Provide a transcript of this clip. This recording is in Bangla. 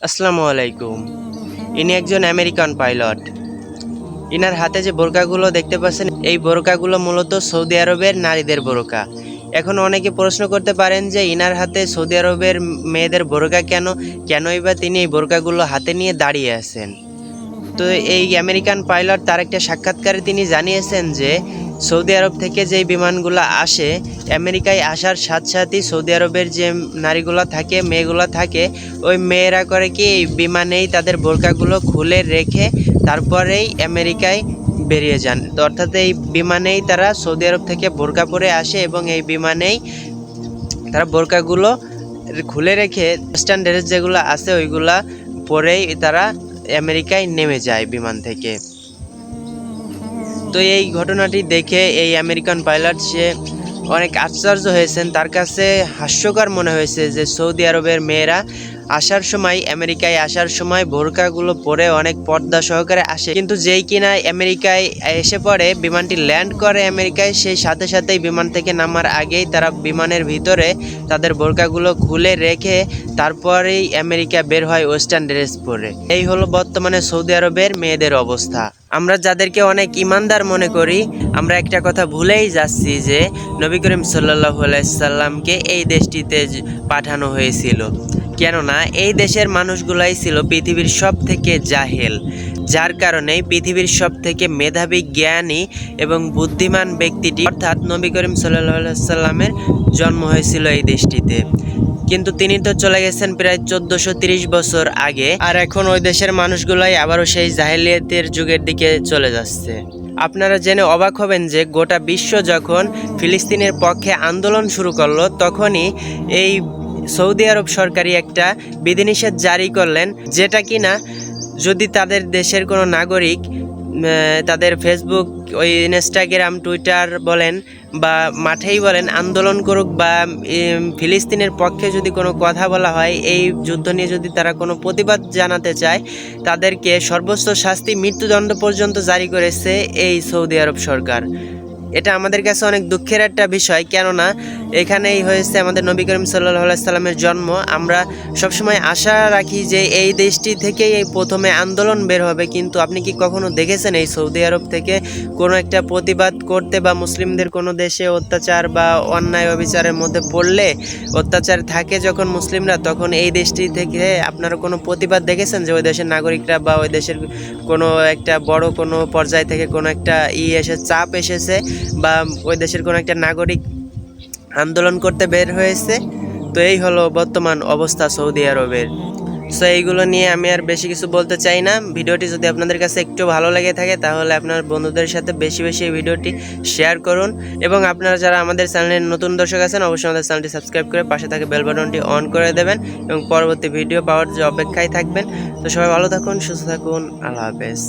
আসসালামু আলাইকুম। ইনি একজন আমেরিকান পাইলট। ইনার হাতে যে বোরকাগুলো দেখতে পাচ্ছেন, এই বোরকাগুলো মূলত সৌদি আরবের নারীদের বোরকা। এখন অনেকে প্রশ্ন করতে পারেন যে ইনার হাতে সৌদি আরবের মেয়েদের বোরকা কেন? কেনই বা তিনি এই বোরকাগুলো হাতে নিয়ে দাঁড়িয়ে আছেন? তো এই আমেরিকান পাইলট তার একটা সাক্ষাৎকারে তিনি জানিয়েছেন যে সৌদি আরব থেকে যেই বিমানগুলো আসে, আমেরিকায় আসার সাথে সাথেই সৌদি আরবের যে নারীগুলো থাকে, মেয়েগুলো থাকে, ওই মেয়েরা করে কি এই বিমানেই তাদের বোরকাগুলো খুলে রেখে তারপরেই আমেরিকায় বেরিয়ে যান। তো অর্থাৎ এই বিমানেই তারা সৌদি আরব থেকে বোরকা পরে আসে এবং এই বিমানেই তারা বোরকাগুলো খুলে রেখে ওয়েস্টার্ন ড্রেস যেগুলো আছে ওইগুলা পরেই তারা আমেরিকায় নেমে যায় বিমান থেকে। তো এই ঘটনাটি দেখে এই আমেরিকান পাইলট সে অনেক আশ্চর্য হয়েছেন। তার কাছে হাস্যকর মনে হয়েছে যে সৌদি আরবের মেয়েরা আসার সময়, আমেরিকায় আসার সময় বোরকাগুলো পরে অনেক পর্দা সহকারে আসে, কিন্তু যেই কিনা আমেরিকায় এসে পড়ে, বিমানটি ল্যান্ড করে আমেরিকায়, সেই সাথে সাথেই বিমান থেকে নামার আগেই তারা বিমানের ভিতরে তাদের বোরকাগুলো খুলে রেখে তারপরেই আমেরিকা বের হয় ওয়েস্টার্ন ড্রেস পরে। এই হলো বর্তমানে সৌদি আরবের মেয়েদের অবস্থা। আমরা যাদেরকে অনেক ইমানদার মনে করি, আমরা একটা কথা ভুলেই যাচ্ছি যে নবী করিম সাল্লাল্লাহু আলাইহি সাল্লামকে এই দেশটিতে পাঠানো হয়েছিল। কেননা এই দেশের মানুষগুলাই ছিল পৃথিবীর সব থেকে জাহেল, যার কারণে পৃথিবীর সব থেকে মেধাবী, জ্ঞানী এবং বুদ্ধিমান ব্যক্তিটি অর্থাৎ নবী করিম সাল্লাল্লাহু আলাইহি সাল্লামের জন্ম হয়েছিল এই দেশটিতে। কিন্তু তিনি তো চলে গেছেন প্রায় 1430 বছর আগে, আর এখন ওই দেশের মানুষগুলাই আবারও সেই জাহেলিয়াতের যুগের দিকে চলে যাচ্ছে। আপনারা জেনে অবাক হবেন যে গোটা বিশ্ব যখন ফিলিস্তিনের পক্ষে আন্দোলন শুরু করলো, তখনই এই সৌদি আরব সরকারি একটা বিধিনিষেধ জারি করলেন, যেটা কিনা যদি তাদের দেশের কোনো নাগরিক তাদের ফেসবুক, ওই ইনস্টাগ্রাম, টুইটার বলেন বা মাঠেই বলেন আন্দোলন করুক বা ফিলিস্তিনের পক্ষে যদি কোনো কথা বলা হয়, এই যুদ্ধ নিয়ে যদি তারা কোনো প্রতিবাদ জানাতে চায়, তাদেরকে সর্বোচ্চ শাস্তি মৃত্যুদণ্ড পর্যন্ত জারি করেছে এই সৌদি আরব সরকার। এটা আমাদের কাছে অনেক দুঃখের একটা বিষয়, কেননা এখানেই হয়েছে আমাদের নবী করিম সাল্লাল্লাহু আলাইহি সাল্লামের জন্ম। আমরা সবসময় আশা রাখি যে এই দেশটি থেকেই এই প্রথমে আন্দোলন বের হবে, কিন্তু আপনি কি কখনো দেখেছেন এই সৌদি আরব থেকে কোনো একটা প্রতিবাদ করতে, বা মুসলিমদের কোনো দেশে অত্যাচার বা অন্যায় অবিচারের মধ্যে পড়লে, অত্যাচার থাকে যখন মুসলিমরা, তখন এই দেশটি থেকে আপনারা কোনো প্রতিবাদ দেখেছেন যে ওই দেশের নাগরিকরা বা ওই দেশের কোনো একটা বড় কোনো পর্যায় থেকে কোনো একটা চাপ এসেছে, বা ওই দেশের কোনো একটা নাগরিক আন্দোলন করতে বের হয়েছে? তো এই হলো বর্তমান অবস্থা সৌদি আরবের। সো এইগুলো নিয়ে আমি আর বেশি কিছু বলতে চাই না। ভিডিওটি যদি আপনাদের কাছে একটু ভালো লেগে থাকে তাহলে আপনার বন্ধুদের সাথে বেশি বেশি এই ভিডিওটি শেয়ার করুন, এবং আপনারা যারা আমাদের চ্যানেলের নতুন দর্শক আছেন অবশ্যই আমাদের চ্যানেলটি সাবস্ক্রাইব করে পাশে থাকে বেল বাটনটি অন করে দেবেন এবং পরবর্তী ভিডিও পাওয়ার যে অপেক্ষায় থাকবেন। তো সবাই ভালো থাকুন, সুস্থ থাকুন, আল্লাহ হাফেজ।